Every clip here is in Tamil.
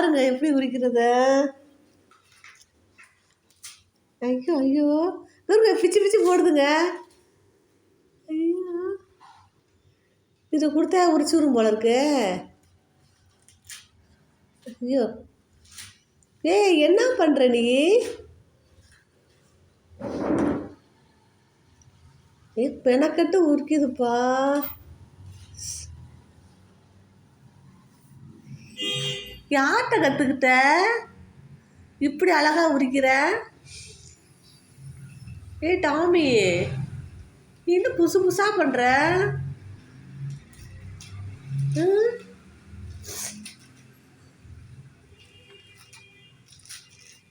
பாருங்க எப்படி உரிக்கிறத. ஐயோ ஐயோ பாருங்க பிச்சு பிச்சு போடுதுங்க. ஐயோ இதை கொடுத்தா உரிச்சுடும் போல இருக்கு. ஐயோ ஏய் என்ன பண்ற நீ? பெனக்கட்டு உரிக்குதுப்பா. யார்கிட்ட கற்றுக்கிட்ட இப்படி அழகா உரிக்கிற? ஏய் டாமி நீ என்ன புதுசு புதுசாக பண்ணுற?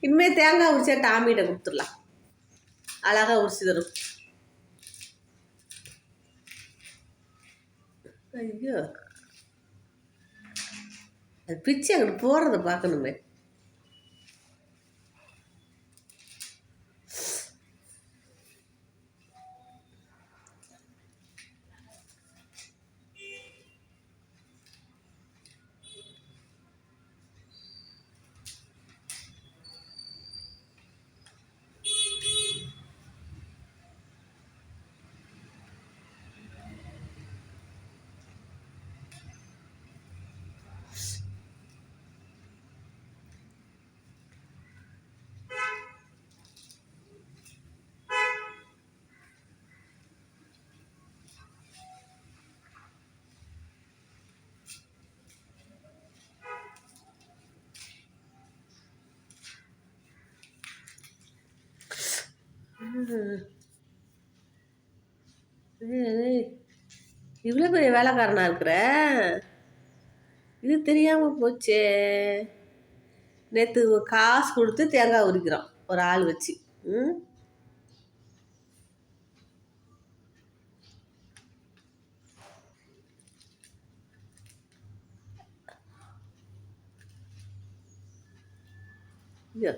இனிமேல் தேங்காய் உரிச்சா டாமிகிட்ட கொடுத்துடலாம், அழகா உரிச்சு தரும். ஐயோ அது பிச்சு அங்கிட்டு போகிறத பார்க்கணுமே. இவ்வளோ பெரிய வேலைக்காரனா இருக்கிற, இது தெரியாமல் போச்சே. நேற்று காசு கொடுத்து தேங்காய் உரிக்கிறோம் ஒரு ஆள் வச்சு. ஐயோ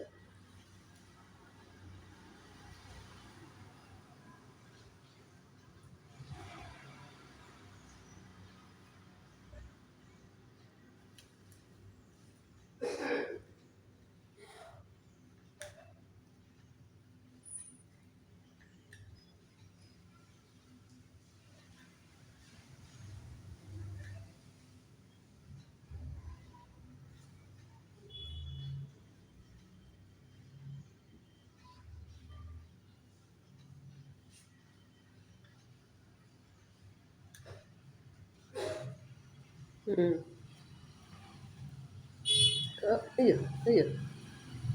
ஐயோ ஐயோ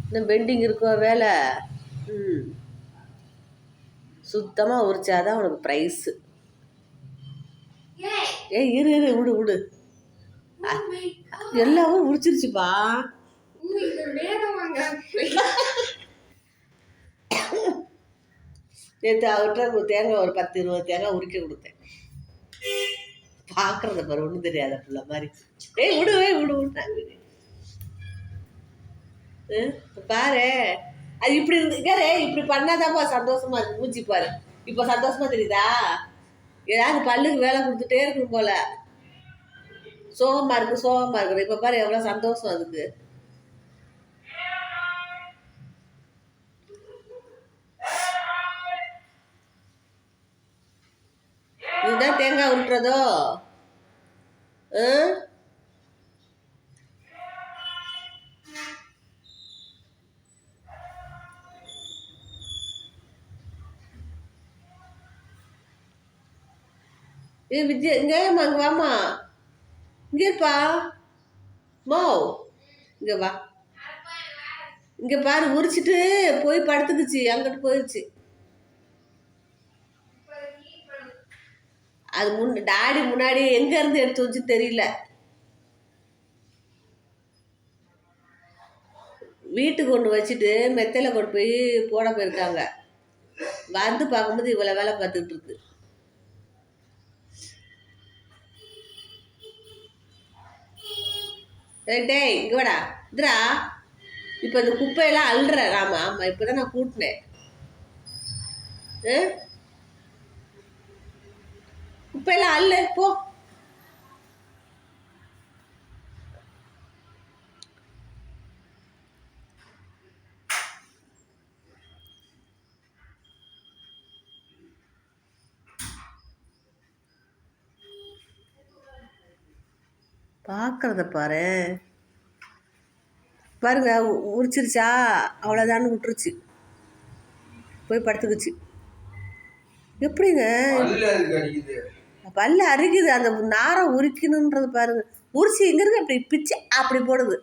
இன்னும் பெண்டிங் இருக்கோ வேலை. சுத்தமாக உரிச்சாதான் உனக்கு ப்ரைஸு. ஏய் இரு இரு விடு விடு, எல்லாமே முடிச்சிருச்சுப்பா. நேற்று அவர்கிட்ட தேங்காய் ஒரு 10-20 தேங்காய் உரிக்க கொடுத்தேன். பார்க்கறத பாரு, ஒன்றும் தெரியாத பிள்ளை மாதிரி. ஏய் விடு விடு விடு பாரு. அது இப்படி இருந்துக்காரு, இப்படி பண்ணாதாப்பா சந்தோஷமா இருக்கு. மூஞ்சி பாரு, இப்போ சந்தோஷமா தெரியுதா? ஏதாவது பல்லுக்கு வேலை கொடுத்துட்டே இருக்கணும் போல. சோகமா இருக்கு. இப்ப பாரு எவ்வளவு சந்தோஷம் அதுக்கு. இதுதான் தேங்காய் உருட்டுறதோ? விஜய் இங்கே அங்கே வாமா, இங்கே இருப்பா. மோ இங்கே வா, இங்கே பாரு. உரிச்சிட்டு போய் படுத்துக்குச்சு, அங்கிட்டு போயிடுச்சு. அது டாடி முன்னாடி எங்க இருந்து எடுத்து வச்சு தெரியல. வீட்டுக்கு கொண்டு வச்சுட்டு மெத்தையில கொண்டு போய் போட போயிருக்காங்க. வந்து பார்க்கும்போது இவ்வளவு வேலை பார்த்துக்கிட்டு இருக்கு. டேய் இங்க வாடா, இதுரா. இப்போ இந்த குப்பையெல்லாம் அள்ளுற ராமா. ஆமா இப்பதான் நான் கூட்டினேன். குப்பையெல்லாம் அள்ளு போ. பார்க்கறத பாரு. பாருங்க, உரிச்சிருச்சா, அவ்வளோதான்னு விட்டுருச்சு, போய் படுத்துக்குச்சு. எப்படிங்க பல்ல அரிக்குது, அந்த நாரை உரிக்கணுன்றது பாருங்க. உரிச்சு இங்க இருக்கு, அப்படி பிச்சு அப்படி போடுது.